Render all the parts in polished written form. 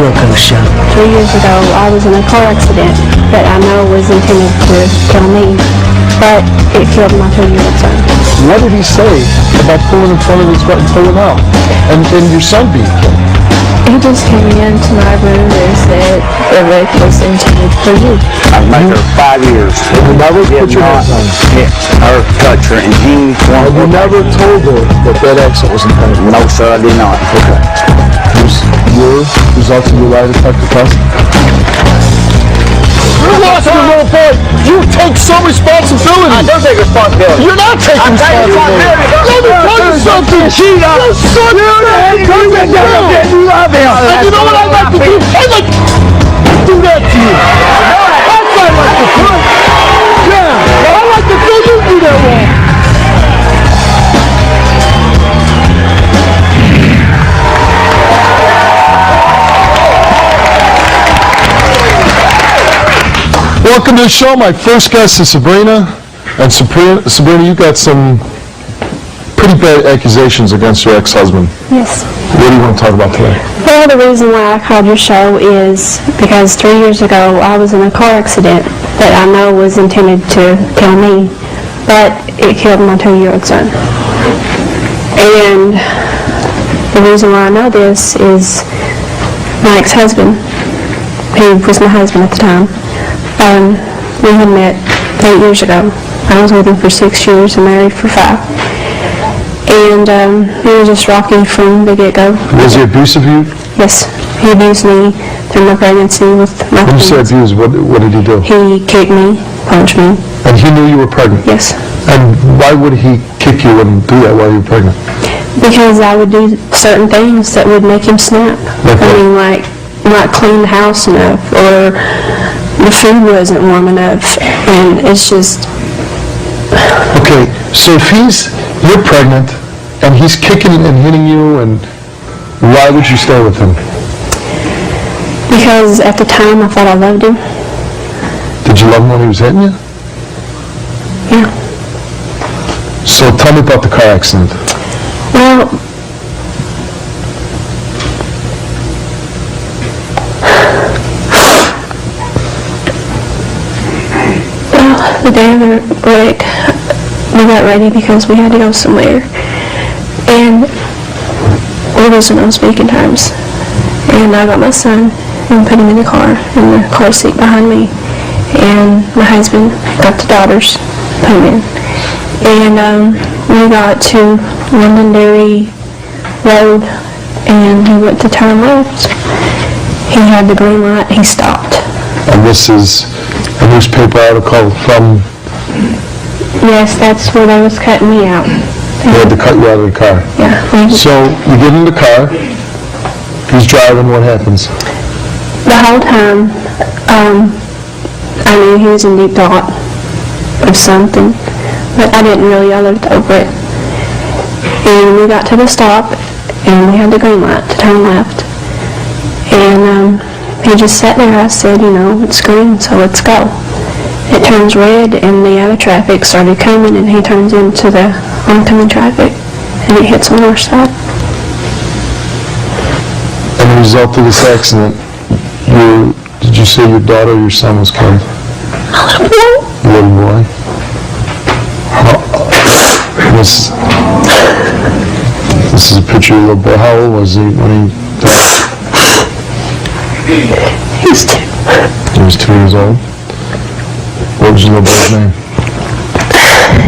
Wilkos Show. 3 years ago, I was in a car accident that I know was intended to kill me, but it killed my 2-year-old son. What did he say about pulling in front of his and pulling out? And your son being killed? He just came into my room and said the rape was intended for you. I've made her 5 years. You never put your hands on her? Hit her, touch her, and he And you never told her that accident was intended? No, sir, I did not. Okay. Your results of your lie detector test? You lost your little boy. You take some responsibility. I don't take responsibility. You're not taking responsibility. Let me tell you something. Cheat on Your son is You love him. And you know what I'd like to do? I'd like to do that to you. That's what I'd like to do. Yeah. I'd like to do you do that wrong. Welcome to the show. My first guest is Sabrina. And Sabrina, you got some pretty bad accusations against your ex-husband. Yes. What do you want to talk about today? Well, the reason why I called your show is because 3 years ago, I was in a car accident that I know was intended to kill me, but it killed my 2-year-old son. And the reason why I know this is my ex-husband, who was my husband at the time. We had met 8 years ago. I was with him for 6 years and married for 5. And he was just rocky from the get-go. Was he abusive of you? Yes. He abused me through my pregnancy with my When you say kids. abused, what did he do? He kicked me, punched me. And he knew you were pregnant? Yes. And why would he kick you and do that while you were pregnant? Because I would do certain things that would make him snap. Like I what? mean, like not clean the house enough, or the food wasn't warm enough, and it's just... Okay, so if you're pregnant, and he's kicking and hitting you, and why would you stay with him? Because at the time I thought I loved him. Did you love him when he was hitting you? Yeah. So tell me about the car accident. Well, the day of the wreck, we got ready because we had to go somewhere, and we wasn't on speaking terms. And I got my son and put him in the car seat behind me, and my husband got the daughters, put him in. And we got to Londonderry Road, and he went to turn left. He had the green light, he stopped. And this is a newspaper article from... Yes, that's where they was cutting me out. They had to cut you out of the car. Yeah. So you get in the car, he's driving, what happens? The whole time, I knew he was in deep thought of something, but I didn't really, I looked over it. And we got to the stop, and we had the green light to turn left. And he just sat there. I said, you know, it's green, so let's go. It turns red, and the other traffic started coming, and he turns into the oncoming traffic, and it hits on our side. And the result of this accident, did you say your daughter or your son was killed? A little boy. This is a picture of your little boy. How old was he when he died? He's 2. He was 2 years old. What was your little boy's name?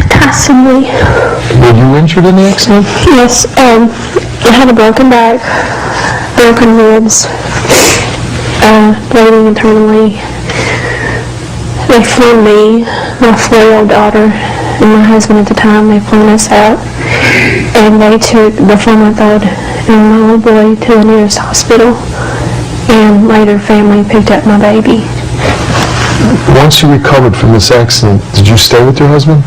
Tyson Lee. Were you injured in the accident? Yes, I had a broken back, broken ribs, bleeding internally. They flew me, my 4-year-old daughter, and my husband at the time. They flew us out, and they took the 4-month-old and my little boy to the nearest hospital, and later family picked up my baby. Once you recovered from this accident, did you stay with your husband?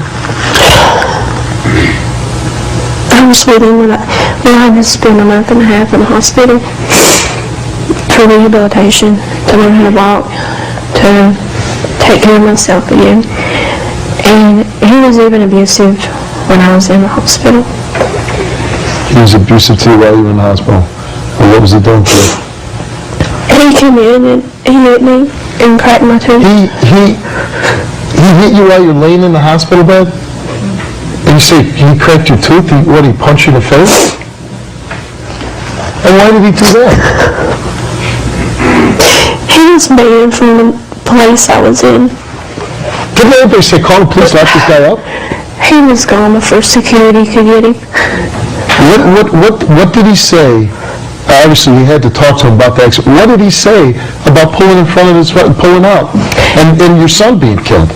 I was with him when I had to spend a month and a half in the hospital for rehabilitation, to learn how to walk, to take care of myself again. And he was even abusive when I was in the hospital. He was abusive to you while you were in the hospital? Or what was he doing to you? He He came in and he hit me and cracked my tooth. He hit you while you're laying in the hospital bed? And you say he cracked your tooth? He punched you in the face? And why did he do that? He was banned from the place I was in. Didn't everybody say, call the police, lock this guy up? He was gone before security could get him. What did he say? Obviously, he had to talk to him about the accident. What did he say about pulling in front of his, pulling out, and your son being killed?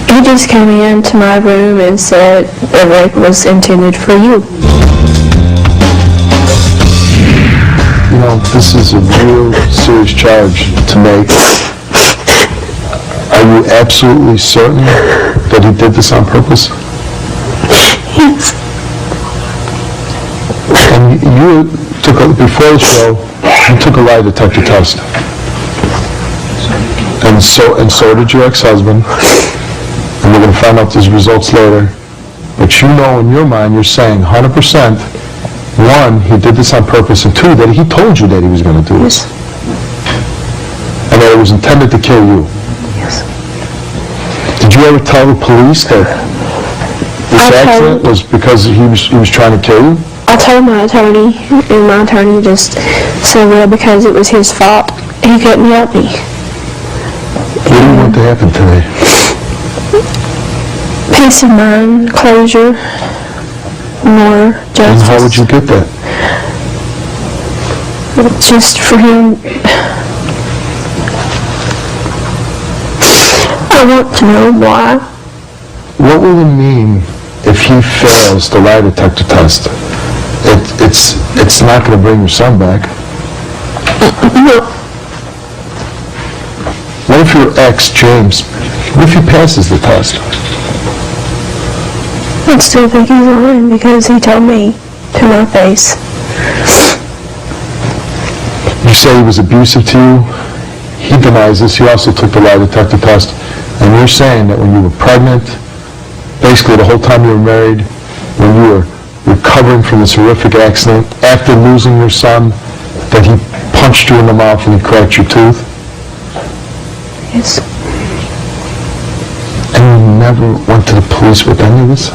He just came into my room and said the rape was intended for you. You know, this is a real serious charge to make. Are you absolutely certain that he did this on purpose? Yes. And you took, before the show, you took a lie detector test. And so did your ex-husband. And we're going to find out these results later. But you know in your mind, you're saying 100%, one, he did this on purpose, and two, that he told you that he was going to do this. Yes. And that it was intended to kill you. Yes. Did you ever tell the police that this accident was because he was trying to kill you? I told my attorney, and my attorney just said, well, because it was his fault, he couldn't help me. What do you want to happen today? Peace of mind, closure, more justice. And how would you get that? Just for him. I want to know why. What will it mean if he fails the lie detector test? It's not going to bring your son back. No. What if your ex, James, what if he passes the test? I still think he's lying because he told me to my face. You say he was abusive to you. He denies this. He also took the lie detector test. And you're saying that when you were pregnant, basically the whole time you were married, when you were recovering from this horrific accident, after losing your son, that he punched you in the mouth and he cracked your tooth? Yes. And you never went to the police with any of this?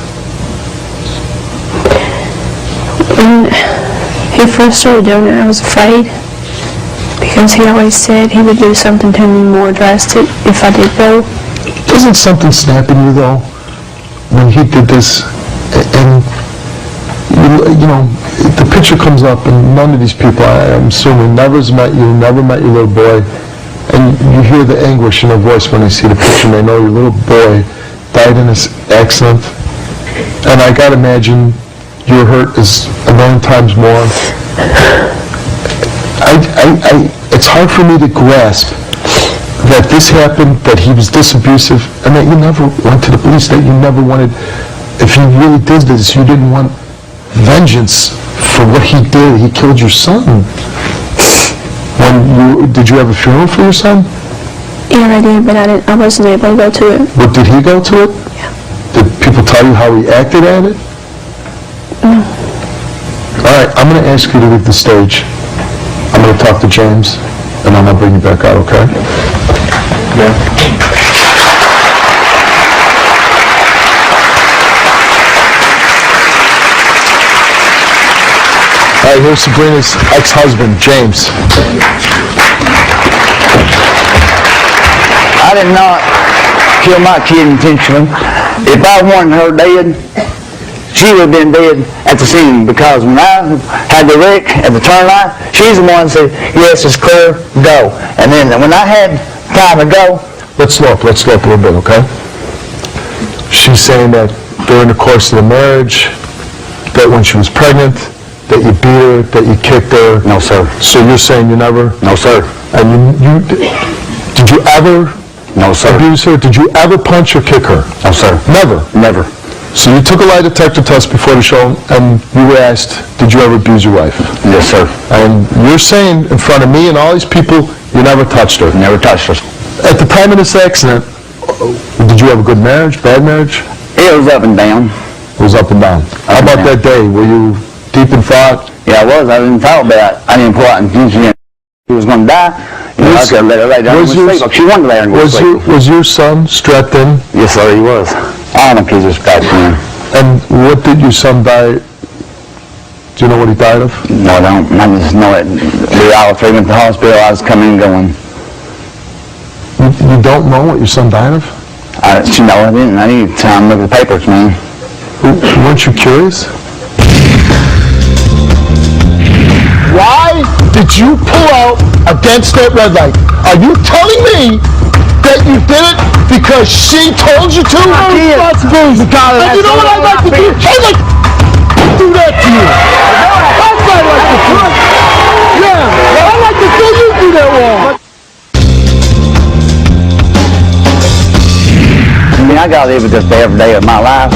When he first started doing it, I was afraid because he always said he would do something to me more drastic if I did go. Doesn't something snap in you, though, when he did this, and you know, the picture comes up, and none of these people, I'm assuming, never met your little boy, and you hear the anguish in their voice when they see the picture, and they know your little boy died in this accident, and I gotta imagine your hurt is a million times more. It's hard for me to grasp that this happened, that he was this abusive, and that you never went to the police, that you never wanted, if you really did this, you didn't want vengeance for what he did. He killed your son. Did you have a funeral for your son? Yeah, I did, but I wasn't able to go to it. But did he go to it? Yeah. Did people tell you how he acted at it? No. All right, I'm going to ask you to leave the stage. I'm going to talk to James, and I'm going to bring you back out, okay? Yeah. All right, here's Sabrina's ex-husband, James. I did not kill my kid intentionally. If I wanted her dead, she would have been dead at the scene, because when I had the wreck at the turn light, she's the one that said, yes, it's clear, go. And then when I had time to go... Let's slow up a little bit, okay? She's saying that during the course of the marriage, that when she was pregnant, that you beat her, that you kicked her. No, sir. So you're saying you never? No, sir. And did you ever No, sir. abuse her? Did you ever punch or kick her? No, sir. Never? Never. So you took a lie detector test before the show, and you were asked, did you ever abuse your wife? Yes, sir. And you're saying in front of me and all these people, you never touched her. Never touched her. At the time of this accident, did you have a good marriage, bad marriage? It was up and down. It was up and down. How about that day? Were you deep in thought? Yeah, I was. I didn't thought about it. I didn't pull out intention. He was going to die. You know, I could let her lay down and go to sleep. She wanted to lay down and go to sleep. Was your son strapped in? Yes, sir, he was. All my kids were strapped in. And what did your son die? Do you know what he died of? No, I don't. I just know it. We all three went to the hospital. I was coming and going. You don't know what your son died of? I didn't. I need time to look at the papers, man. Weren't you curious? Why did you pull out against that red light? Are you telling me that you did it because she told you to? No responsibility. And you know what I'd like to do? I'd like to do that to you. That's what I'd like to do. Yeah, I'd like to see you do that wrong. I mean, I gotta live with this every day of my life.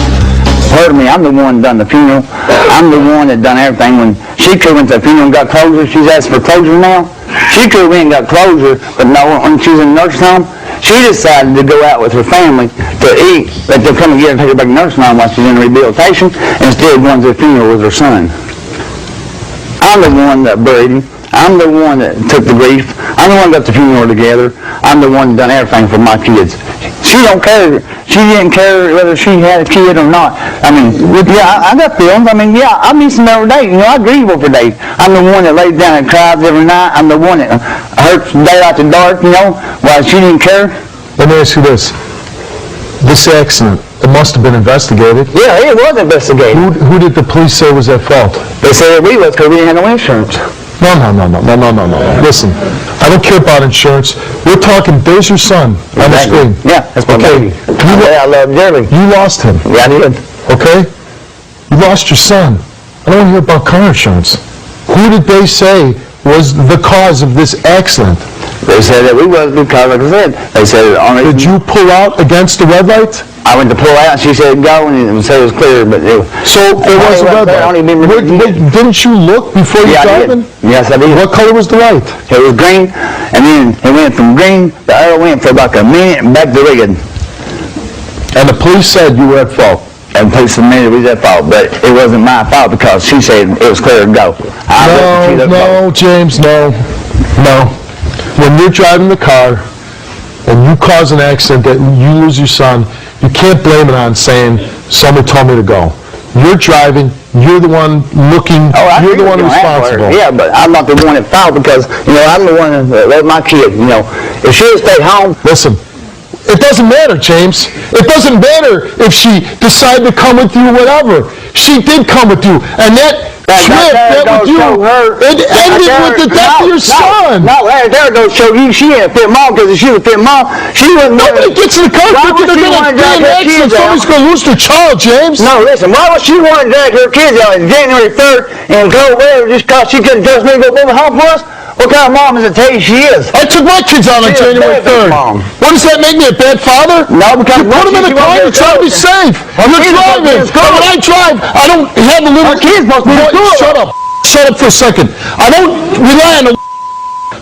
Heard me, I'm the one that done the funeral. I'm the one that done everything. When she could went to the funeral and got closure, she's asked for closure now. She could have went and got closure, but no, when she was in the nursing home, she decided to go out with her family to eat, that they'll come and get her and take her back to the nursing home while she's in rehabilitation, instead of going to the funeral with her son. I'm the one that buried him. I'm the one that took the grief. I'm the one that got the funeral together. I'm the one that done everything for my kids. She don't care. She didn't care whether she had a kid or not. I mean, yeah, I got feelings. I mean, yeah, I miss them every day. You know, I grieve over days. I'm the one that lays down and cries every night. I'm the one that hurts day after dark, you know, while she didn't care. Let me ask you this. This accident, it must have been investigated. Yeah, it was investigated. Who did the police say was at fault? They said we was because we didn't have no insurance. No. Listen, I don't care about insurance. We're talking, there's your son on the screen. Yeah, that's my baby. I love him dearly. You lost him. Yeah, I did. Okay? You lost your son. I don't want to hear about car insurance. Who did they say was the cause of this accident? They said that we was because, like I said, they said only. Did you pull out against the red light? I went to pull out, and she said go, and it said it was clear, but it, so there was a red light. Didn't you look before you driving? Yes, I did. What color was the light? It was green, and then it went from green, the arrow went for about a minute, and back to red. And the police said you were at fault. And the police admitted we was at fault, but it wasn't my fault because she said it was clear to go. No, James, no. When you're driving the car and you cause an accident that you lose your son, you can't blame it on saying, someone told me to go. You're driving, you're the one looking, you're the one responsible. Yeah, but I'm not the one at fault because, you know, I'm the one that let my kid, you know. If she had stayed home. Listen, it doesn't matter, James. It doesn't matter if she decided to come with you or whatever. She did come with you, and that trip that with you, it ended with the death of your son. No, right there goes show you she ain't a fit mom because if she was a fit mom, she wouldn't. Nobody gets in the car thinking they're going to be an accident. Somebody's going to lose their child, James. No, listen, why would she want to drag her kids out on January 3rd and go away just because she couldn't trust me to go over the home for us? What kind of mom is it tell you she is? I took my kids out on January 3rd. What does that make me, a bad father? No, because you put them in the car, you're trying to be safe. You're driving. And when I drive, I don't have a little... Our kids supposed to be in school. Shut up. Shut up for a second. I don't rely on the...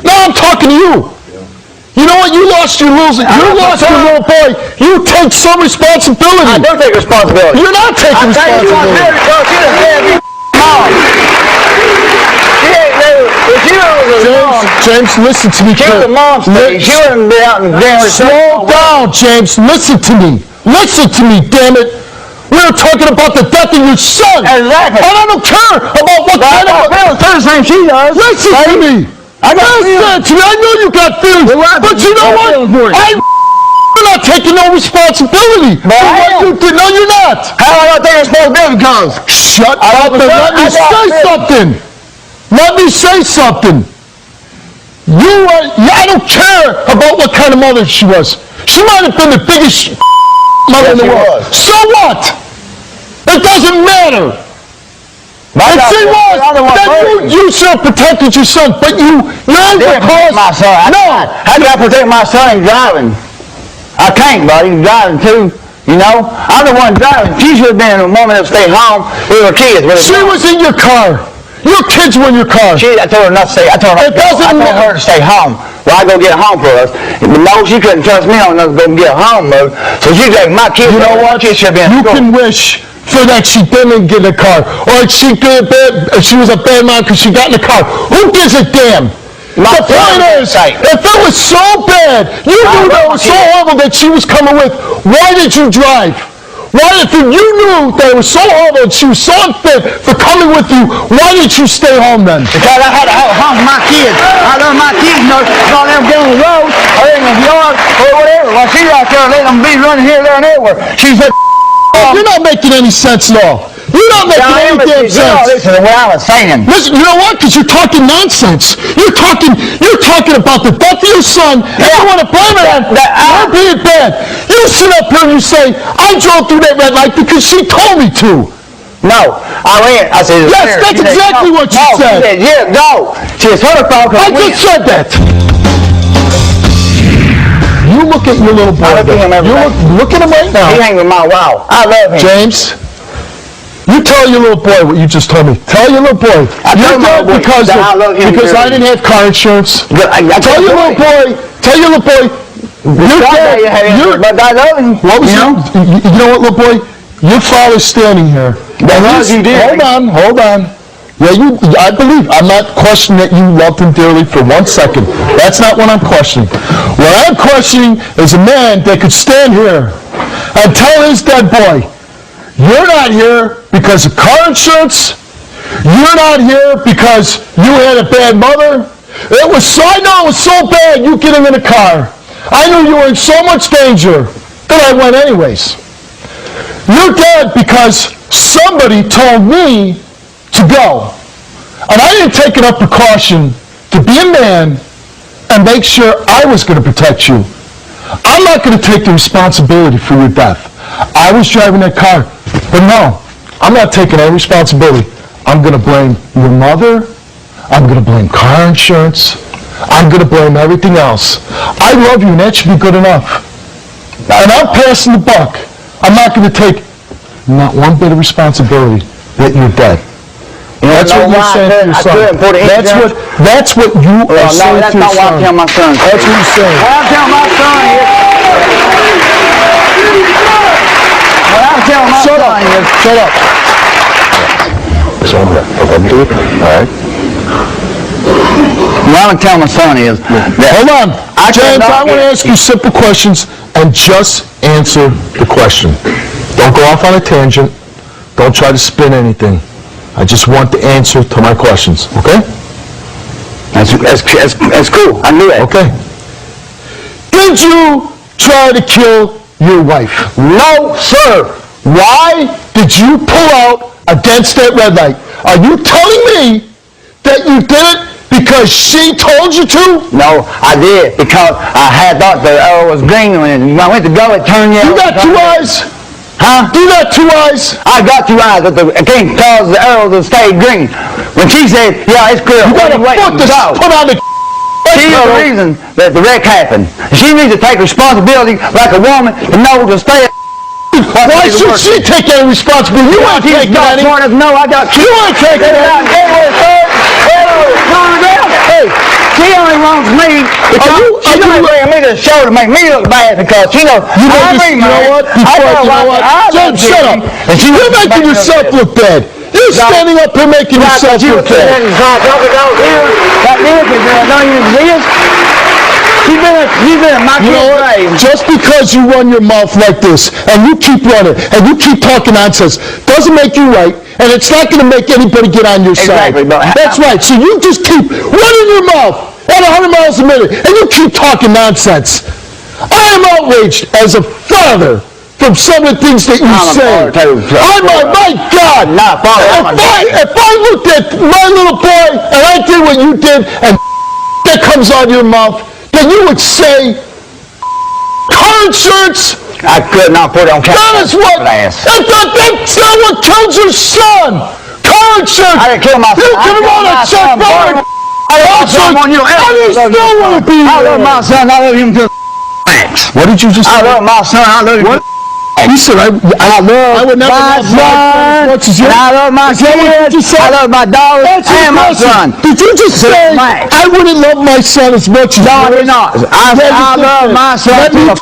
No, I'm talking to you. You know what? You lost your little boy. You take some responsibility. I don't take responsibility. You're not taking responsibility. James, listen to me. She was a mom stage. She wouldn't be out in January. Slow down, James. Listen to me. Listen to me, damn it. We're talking about the death of your son. Exactly. And I don't care about what kind of... the same she does. Listen to me. Listen to me. I know you got feelings. But you know what? You're not taking no responsibility for what you did. No, you're not. How am I not taking responsibility because? Shut up and let me say something. Let me say something. I don't care about what kind of mother she was. She might have been the biggest mother in the world. So what? It doesn't matter. And she was. Then you should have protected your son, but you're because... my son. How do I protect my son driving? I can't, buddy. He's driving too. You know? I'm the one driving. She should have been a woman that stayed home with her kids. She was in your car. Your kids were in your car. I told her not to stay. I told her to stay home. Well, I go get home for us. But no, she couldn't trust me on enough to go get home, mode. So she dragged my kids. You know what? Kids should be in you school. Can wish for that she didn't get in a car, or she was a bad mom because she got in the car. Who gives a damn? The point is, if it was so bad, you knew that it was so horrible that she was coming with, why did you drive? Why, if you knew that it was so horrible and she was so unfit for coming with you, why did you stay home then? Because I had to home my kids. I love my kids, you know, not them get on the road or in the yard or whatever. While she's out there letting them be running here, there, and everywhere. She said, You're not making any sense at all. You're not making any damn sense. Listen to what I was saying. Listen, you know what? Because you're talking nonsense. You're talking about the death of your son, and you want to blame it on her being bad. You sit up here and you say, I drove through that red light because she told me to. No, I went. I said, yes, that's exactly what you said. She said, yeah, go. She said, her fault. I just said that. You look at your little boy. I look at him every day. Look at him right now. He hangs with my wow. I love him. James, you tell your little boy what you just told me. Tell your little boy. You're dead because I didn't have car insurance. Tell your little boy. You're dead. But I love him. What was you know what, little boy? Your father's standing here. Hold on. Yeah, I believe. I'm not questioning that you loved him dearly for 1 second. That's not what I'm questioning. What I'm questioning is a man that could stand here and tell his dead boy, you're not here because of car insurance. You're not here because you had a bad mother. I know it was so bad you getting in the car. I knew you were in so much danger that I went anyways. You're dead because somebody told me to go. And I didn't take enough precaution to be a man and make sure I was going to protect you. I'm not going to take the responsibility for your death. I was driving that car. But no, I'm not taking any responsibility. I'm going to blame your mother. I'm going to blame car insurance. I'm going to blame everything else. I love you, and that should be good enough. And I'm passing the buck. I'm not going to take not one bit of responsibility that you're dead. That's what you're saying to your son. That's what you are saying to your son. No, that's not what I'm telling my son. That's what you're saying. What I'm telling my son is... What I'm telling my son is... Shut up. So I'm going to do it. All right. What I'm telling my son is... Hold on. James, I want to ask you simple questions and just answer the question. Don't go off on a tangent. Don't try to spin anything. I just want the answer to my questions, okay? That's cool. I knew that. Okay. Did you try to kill your wife? No, sir. Why did you pull out against that red light? Are you telling me that you did it because she told you to? No, I did because I had thought the arrow was green when I went to go. It turned yellow. You got 2 eyes? Huh? You got 2 eyes? I got 2 eyes, but I can't cause the arrow to stay green. When she said, yeah, it's clear. You got a foot to put on the... She's the reason that the wreck happened. She needs to take responsibility like a woman to know to stay... Why should she take any responsibility? You ain't taking any. No, I got... You ain't taking any. Hey, she only wants me because she's only bringing me to the show to make me look bad because she knows you know what? James, shut up. You're making yourself look bad. You're standing up here making yourself look bad. You know what? Just because you run your mouth like this and you keep running and you keep talking nonsense doesn't make you right, and it's not going to make anybody get on your side. That's right. So you just keep running your mouth at 100 miles a minute and you keep talking nonsense. I am outraged as a father from some of the things that you say. My God! If I looked at my little boy and I did what you did and that comes out of your mouth, then you would say, car insurance. I could not put it on camera. That is what. That's not what killed your son. Car insurance. I didn't kill my son. You can run a check for it. I still want to be here. I love my son. I love him to max. What did you just say? I love my son. I love him. He said, I would never my love son. My son. I love my kids. I love my daughter and my son. Did you just say I wouldn't love my son as much as you? No, I did not. I love my son to the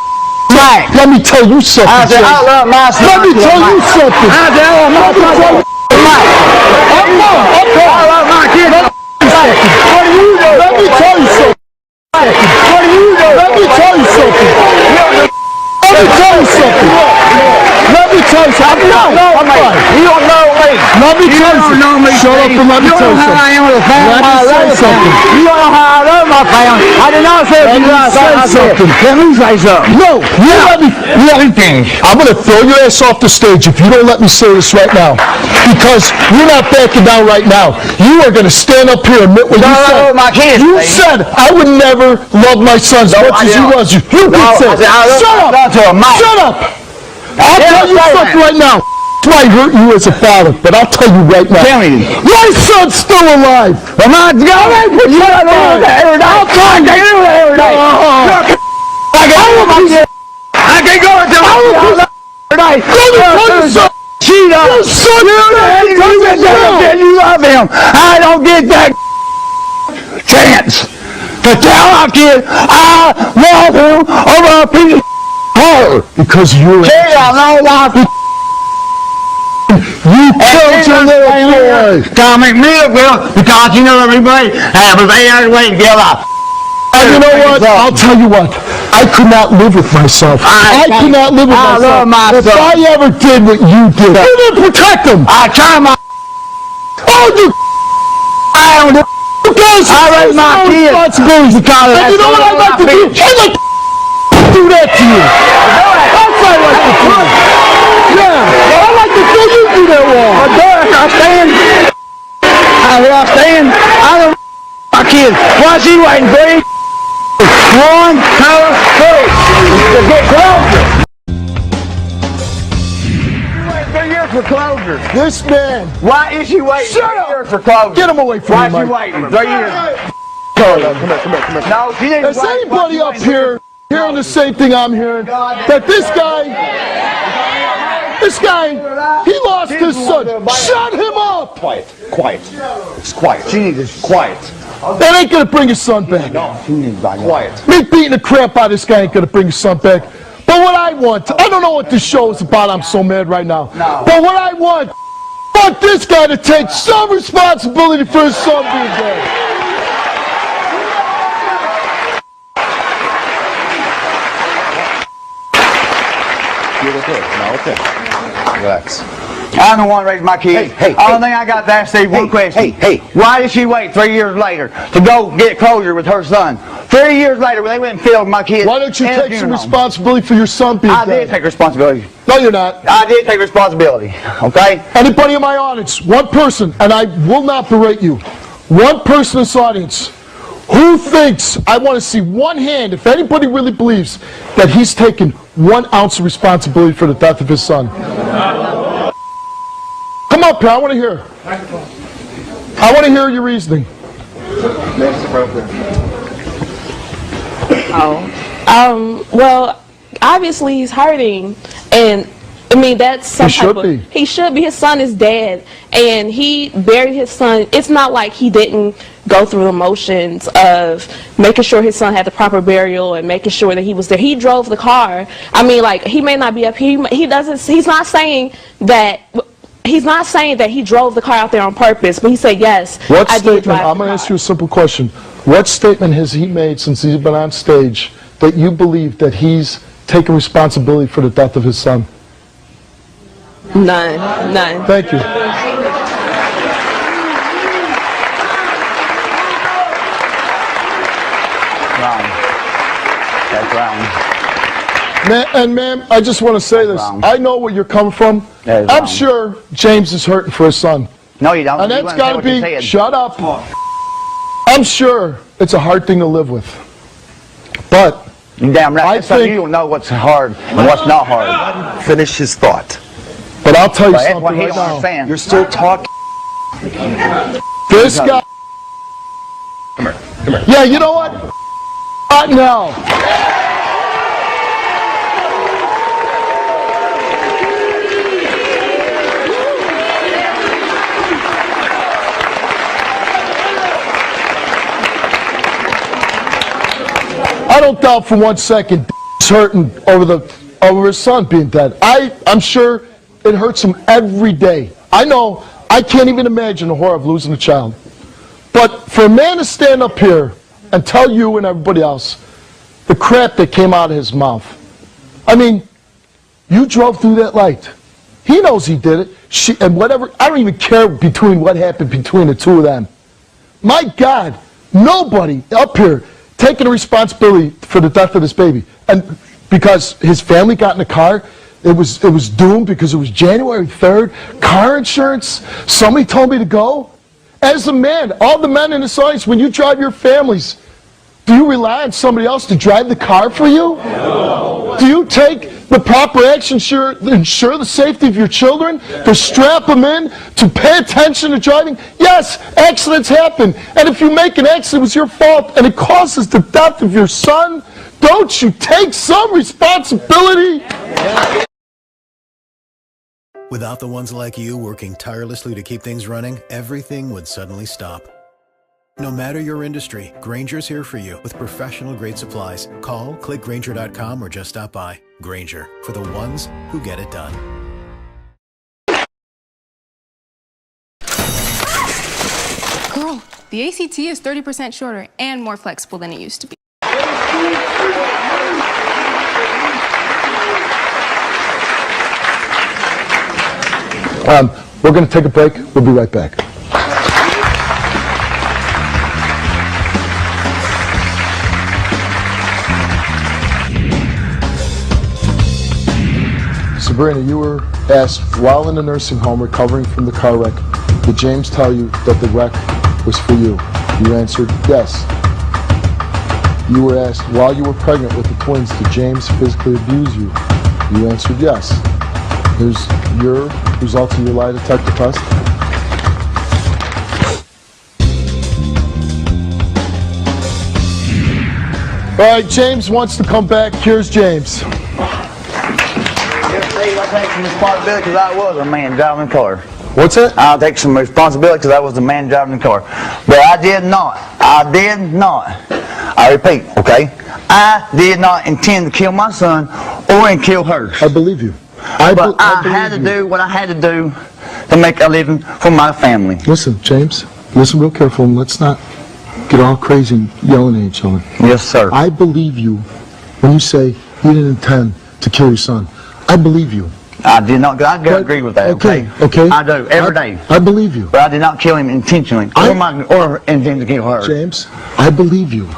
max. Let me tell you something. I said, I love my son. Let me tell you something. I said, I love my son to the max. I love my kids. What do you know? Let me tell you something. What do you know? Let me tell you something. Let me tell you something. Let me tell you something. I'm fine. You don't know me. Let me tell you something. You don't know me. Shut up and let me tell you You don't know how I something. am with a family. Let me say something. You don't know how I love my family. I did not say Let me say something. Let me say something. No, you let me. Let me finish. I'm going to throw your ass off the stage if you don't let me say this right now. Because you're not backing down right now. You are going to stand up here and admit what you I said. love my kids, You baby. said, I would never love my son as much I as he didn't. loves you. You did say it. Shut up. Shut up. I'll tell you something right now. That's why I hurt you as a father, but I'll tell you right now. Tell me. My son's still alive. Well, my God, you don't know that every day. I'll tell you. I can't do that every day. I can't go into my every day. Let me tell you something. She does. You love him. I don't get that chance to tell our kid I love him over a piece of horror. Because you're... Kid, I know why. You killed your little boy. Don't make me look well because you know everybody have a very way to get up. And you know what? I'll tell you what. I could not live with myself. I could not live with myself. love my If son. I ever did what you did, you didn't protect him. I try my Oh, you I don't you guys I raise my kids responsibilities. because And you know what I'd like to do? I'd like to do that to you. That's what I'd like to do. Yeah, I'd like to do you do that wrong. I stand. I don't my kids. Why is he waiting, please? 1, 2, 3. To get closer. 3 years for closure. This man. Why is she waiting? Shut 3 up. years for closure. Get him away from Why me, is she Mike. waiting? 3 years. Come here. No, she didn't Is wait. anybody up here hearing the same thing I'm hearing? That this guy, he lost his son. Shut him up! Quiet. It's quiet. She needs quiet. That ain't gonna bring his son back. She needs quiet. Me beating the crap out of this guy ain't gonna bring his son back. But what I want, I don't know what this show is about, I'm so mad right now. But what I want this guy to take some responsibility for his son being dead. Okay. Relax. I'm the one that raised my kids. Hey, Only thing I got to ask Steve one question. hey. Why did she wait 3 years later to go get closure with her son? 3 years later, when they went and filled my kids. Why don't you in a take some funeral home. responsibility for your son being I dead? did take responsibility. No, you're not. I did take responsibility. Okay? Anybody in my audience, one person, and I will not berate you, one person in this audience who thinks, I want to see one hand, if anybody really believes that he's taken 1 ounce of responsibility for the death of his son. Come up here, I want to hear. I want to hear your reasoning. Well, obviously he's hurting, and I mean that's some He should type be. of. He should be. His son is dead, and he buried his son. It's not like he didn't go through the motions of making sure his son had the proper burial and making sure that he was there. He drove the car. I mean, like, he may not be up here. He doesn't. He's not saying that. He's not saying that he drove the car out there on purpose, but he said yes. What I did statement, drive I'm the going to car. ask you a simple question. What statement has he made since he's been on stage that you believe that he's taken responsibility for the death of his son? None. Thank you. Wrong. That's wrong. And ma'am, I just want to say this. wrong. I know where you're coming from. That is I'm wrong. sure James is hurting for his son. No, you don't. And You that's wanna say got to what you be, said. shut up. I'm sure it's a hard thing to live with. But You damn right. I That's something think- you don't know what's hard and what's not hard. Finish his thought. I'll tell you But that's something what he right don't now. understand. You're still talking. This guy. Come here. Yeah, you know what? Not now. I don't doubt for 1 second he's hurting over his son being dead. I'm sure it hurts him every day. I know. I can't even imagine the horror of losing a child. But for a man to stand up here and tell you and everybody else the crap that came out of his mouth. I mean, you drove through that light. He knows he did it. And whatever, I don't even care between what happened between the two of them. My God, nobody up here taking the responsibility for the death of this baby. And because his family got in the car, it was doomed because it was January 3rd. Car insurance, somebody told me to go. As a man, all the men in this audience, when you drive your families, do you rely on somebody else to drive the car for you? No. Do you take the proper action to ensure the safety of your children, to strap them in, to pay attention to driving? Yes, accidents happen. And if you make an accident, it was your fault, and it causes the death of your son, don't you take some responsibility? Without the ones like you working tirelessly to keep things running, everything would suddenly stop. No matter your industry, Grainger's here for you with professional-grade supplies. Call, click Grainger.com, or just stop by. Grainger, for the ones who get it done. Girl, the ACT is 30% shorter and more flexible than it used to be. We're going to take a break. We'll be right back. Sabrina, you were asked while in the nursing home recovering from the car wreck, did James tell you that the wreck was for you? You answered yes. You were asked while you were pregnant with the twins, did James physically abuse you? You answered yes. Here's your results of your lie detector test. All right, James wants to come back. Here's James. I take some responsibility because I was a man driving the car. What's that? I'll take some responsibility because I was the man driving the car. But I did not. I repeat, okay? I did not intend to kill my son or kill her. I believe you. But I had to do what I had to do to make a living for my family. Listen, James, listen real careful and let's not get all crazy and yelling at each other. Yes, sir. I believe you when you say you didn't intend to kill your son. I believe you. I did not. I agree with that. Okay. Okay. I do every day. I believe you. But I did not kill him intentionally, or intend to kill her. James, I believe you.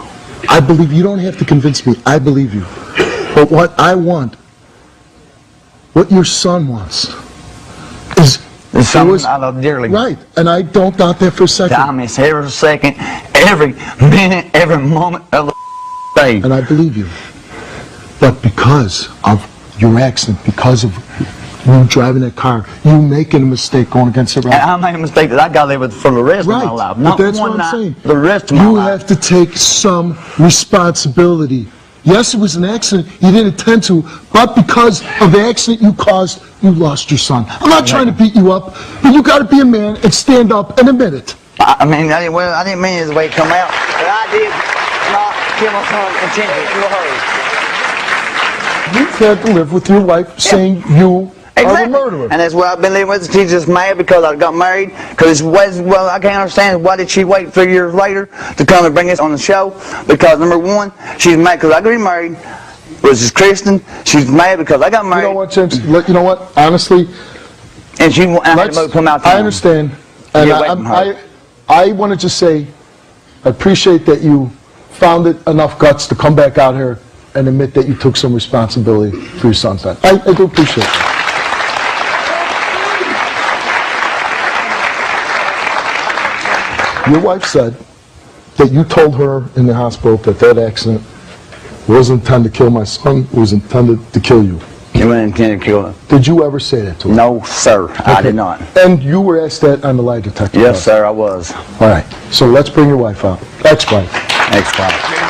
I believe you. Don't have to convince me. I believe you. But what I want, what your son wants, is something I love dearly. Right, and I don't doubt that for a second. I miss every second, every minute, every moment of the day. And I believe you. But because of your accident, because of you driving that car, you making a mistake going against everybody. And I made a mistake that I got to live with for the rest of my life. Not but that's one what I'm night, saying. the rest of my life. You have to take some responsibility. Yes, it was an accident. You didn't intend to, but because of the accident you caused, you lost your son. I'm not trying to beat you up, but you got to be a man and stand up and admit it. I didn't mean it the way it come out, but I did not kill my son intentionally to kill her. You've had to live with your wife saying you are a murderer. And that's what I've been living with. She's just mad because I got married. Because well, I can't understand why did she wait 3 years later to come and bring us on the show? Because number one, she's mad because I got remarried, which is Kristen. She's mad because I got married. You know what, James? You know what? Honestly, and I had to come out. I understand. And I want to just say, I appreciate that you found it enough guts to come back out here and admit that you took some responsibility for your son's death. I do appreciate it. Your wife said that you told her in the hospital that that accident wasn't intended to kill my son, it was intended to kill you. You weren't intended to kill her. Did you ever say that to her? No, sir. Okay. I did not. And you were asked that on the lie detector? Yes, sir, I was. All right. So let's bring your wife out. Ex-wife. Ex-wife.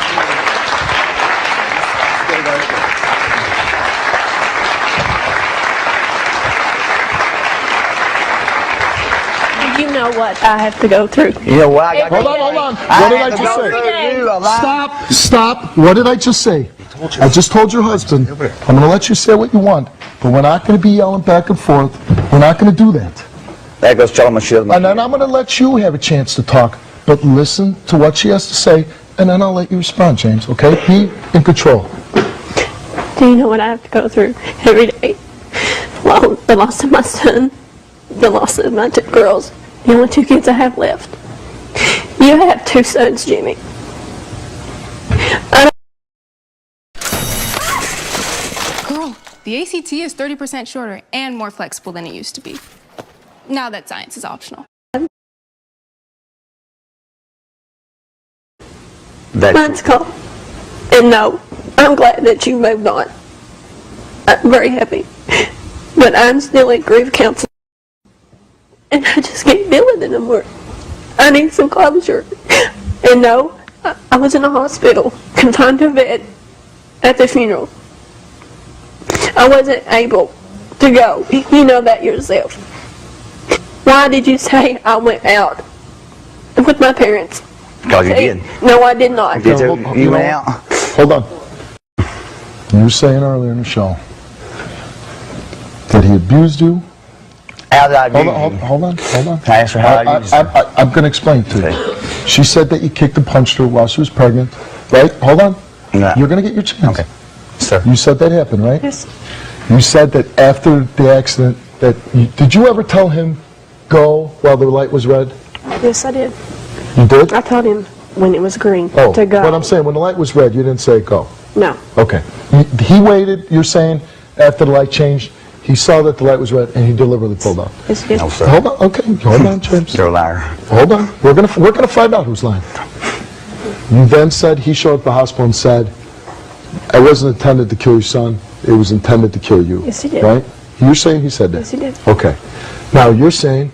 You know what I have to go through. You know what I got? Hold on. What did I just say? Stop. What did I just say? I just told your husband, I'm going to let you say what you want, but we're not going to be yelling back and forth. We're not going to do that. That goes telling my shit. And then I'm going to let you have a chance to talk. but listen to what she has to say, and then I'll let you respond, James, okay? Be in control. Do you know what I have to go through every day? Well, the loss of my son, the loss of my 2 girls, the only 2 kids I have left. You have 2 sons, Jimmy. Girl, the ACT is 30% shorter and more flexible than it used to be. Now that science is optional. Mine's gone. And no, I'm glad that you moved on. I'm very happy. But I'm still in grief counseling. And I just can't deal with it anymore. I need some closure. And no, I was in a hospital, confined to bed at the funeral. I wasn't able to go. You know that yourself. Why did you say I went out with my parents? Because you did. No, I did not. Did you went out? Hold on. You were saying earlier in the show that he abused you. How did I abuse you? Hold on. Can I ask her how I abused you? I'm going to explain to you. Okay. She said that you kicked and punched her while she was pregnant, right? Hold on. No. You're going to get your chance. Okay. Sir. You said that happened, right? Yes. You said that after the accident, did you ever tell him go while the light was red? Yes, I did. You did? I told him when it was green Oh, to go. but I'm saying when the light was red, you didn't say go. No. Okay. He waited, you're saying, after the light changed, he saw that the light was red and he deliberately pulled out. Yes, he did. No, sir. Hold on, okay, hold on, James. You're a liar. Hold on, we're gonna find out who's lying. You then said he showed up at the hospital and said, I wasn't intended to kill your son, it was intended to kill you. Yes, he did. Right? You're saying he said that? Yes, he did. Okay. Now, you're saying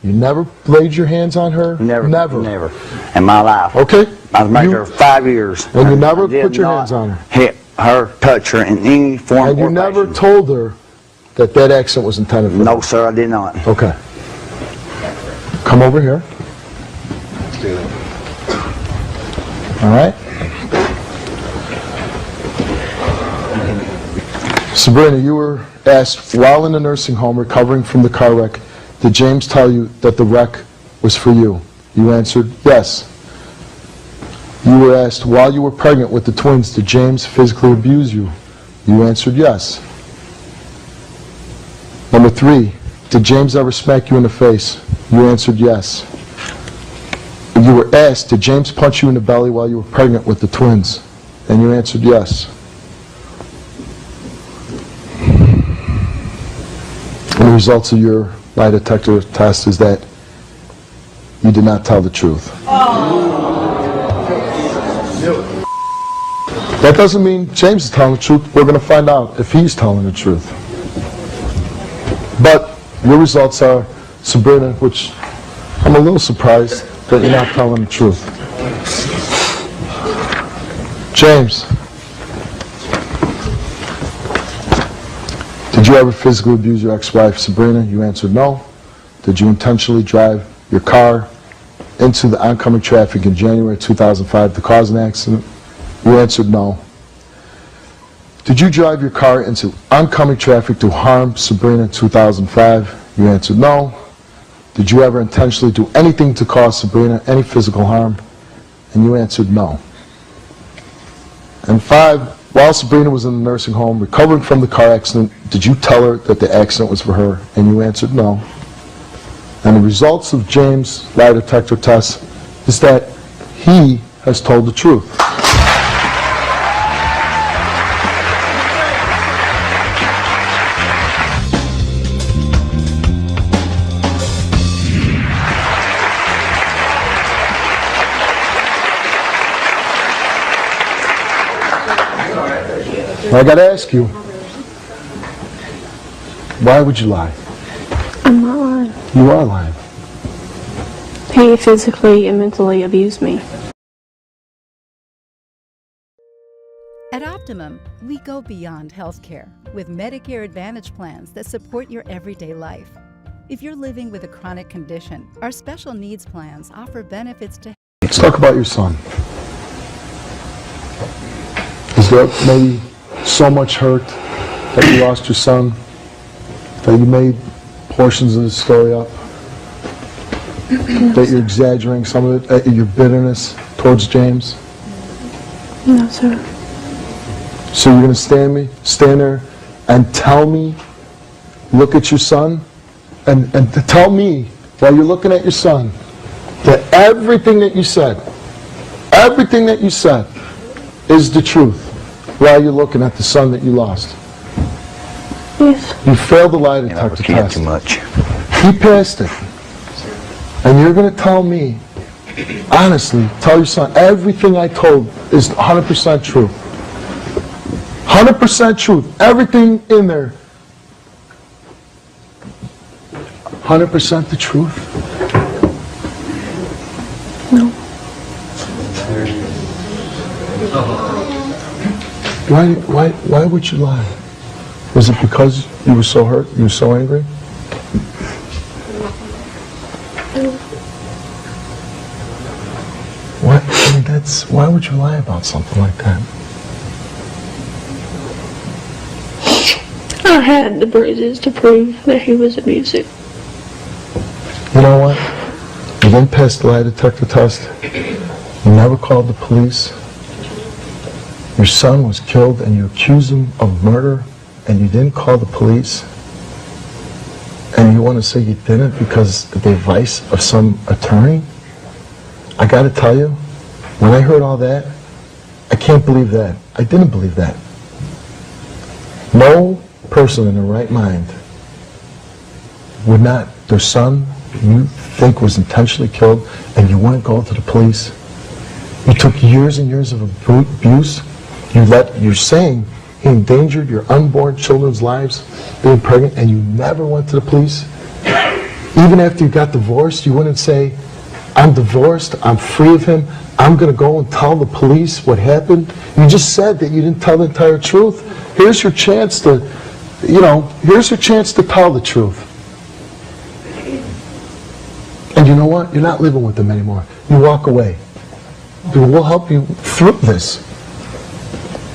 you never laid your hands on her? Never. Never. Never. In my life. Okay. I was married You- to her 5 years. And you never I did put your not hands on her? hit her, touch her in any form And you or never fashion. told her that that accident was intended for No, her? sir, I did not. Okay. Come over here. All right. Sabrina, you were asked while in the nursing home recovering from the car wreck, did James tell you that the wreck was for you? You answered yes. You were asked while you were pregnant with the twins, did James physically abuse you? You answered yes. Number 3, did James ever smack you in the face? You answered yes. You were asked, did James punch you in the belly while you were pregnant with the twins? And you answered yes. And the results of your lie detector test is that you did not tell the truth. That doesn't mean James is telling the truth. We're going to find out if he's telling the truth. But your results are, Sabrina, which I'm a little surprised that you're not telling the truth. James, did you ever physically abuse your ex-wife, Sabrina? You answered no. Did you intentionally drive your car into the oncoming traffic in January 2005 to cause an accident? You answered no. Did you drive your car into oncoming traffic to harm Sabrina in 2005? You answered no. Did you ever intentionally do anything to cause Sabrina any physical harm? And you answered no. And 5, while Sabrina was in the nursing home recovering from the car accident, did you tell her that the accident was for her? And you answered no. And the results of James' lie detector test is that he has told the truth. I got to ask you, why would you lie? I'm not lying. You are lying. He physically and mentally abused me. At Optimum, we go beyond healthcare with Medicare Advantage plans that support your everyday life. If you're living with a chronic condition, our special needs plans offer benefits to... Let's talk about your son. Is there maybe so much hurt that you lost your son that you made portions of the story up? That you're exaggerating some of it, your bitterness towards James? No, sir. So you're going to stand there and tell me, look at your son, and to tell me, while you're looking at your son, that everything that you said is the truth, while you're looking at the son that you lost. Yes. You failed the lie That detector was kid test. too much. He passed it. And you're going to tell me, honestly, tell your son, everything I told is 100% true. 100% truth. Everything in there. 100% the truth? No. Why would you lie? Was it because you were so hurt, you were so angry? What? I mean, why would you lie about something like that? I had the bruises to prove that he was abusive. You know what? You didn't pass the lie detector test. You never called the police. Your son was killed and you accused him of murder and you didn't call the police. And you want to say you didn't because of the advice of some attorney? I got to tell you, when I heard all that, I can't believe that. I didn't believe that. No person in their right mind would not, their son, you think was intentionally killed, and you wouldn't go to the police. You took years and years of abuse. You're saying he endangered your unborn children's lives, being pregnant, and you never went to the police. Even after you got divorced, you wouldn't say, I'm divorced, I'm free of him, I'm going to go and tell the police what happened. You just said that you didn't tell the entire truth. Here's your chance to, here's your chance to tell the truth. And you know what? You're not living with them anymore. You walk away. We'll help you through this.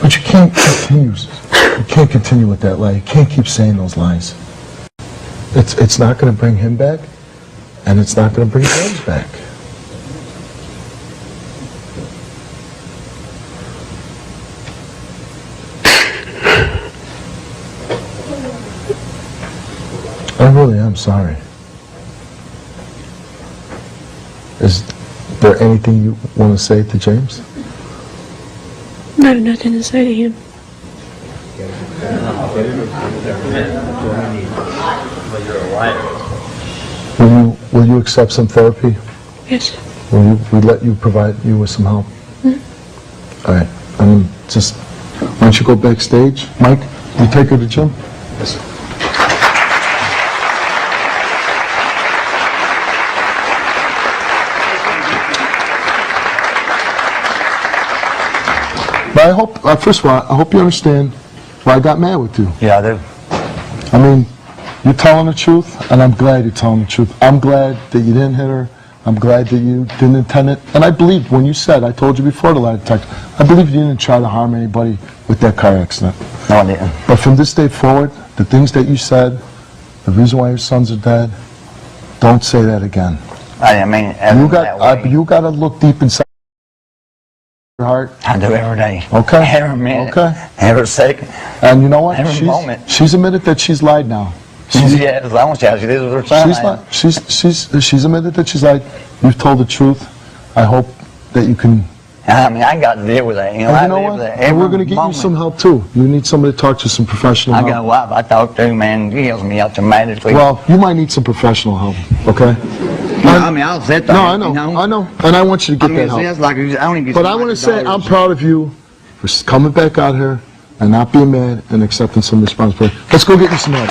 But you can't continue. You can't continue with that lie. You can't keep saying those lies. It's not going to bring him back, and it's not going to bring James back. I really am sorry. Is there anything you want to say to James? I have nothing to say to him. Will you accept some therapy? Yes. Will we let you provide you with some help? All right. Why don't you go backstage? Mike, you take her to gym? Yes, sir. But I hope, first of all, I hope you understand why I got mad with you. Yeah, I do. I mean, you're telling the truth, and I'm glad you're telling the truth. I'm glad that you didn't hit her. I'm glad that you didn't intend it. And I believe when you said, I told you before the lie detector, I believe you didn't try to harm anybody with that car accident. No, I didn't. But from this day forward, the things that you said, the reason why your sons are dead, don't say that again. I didn't mean it. You got to look deep inside your heart. I do every day. Okay. Every minute. Okay. Every second. And you know what? Every moment. She's admitted that she's lied now. Yeah, as long as she did with her son. She's admitted that she's lied. You've told the truth. I hope that you can. I mean, I got to deal with that. And you know what? And we're going to get you some help too. You need somebody to talk to, some professional help. I got a wife I talk to, man. She yells me out automatically. Well, you might need some professional help. Okay. I mean, I'll sit there. No, I know. I know. And I want you to get that help. It's like, I don't even But I want to say I'm proud of you for coming back out here and not being mad and accepting some responsibility. Let's go get you some help.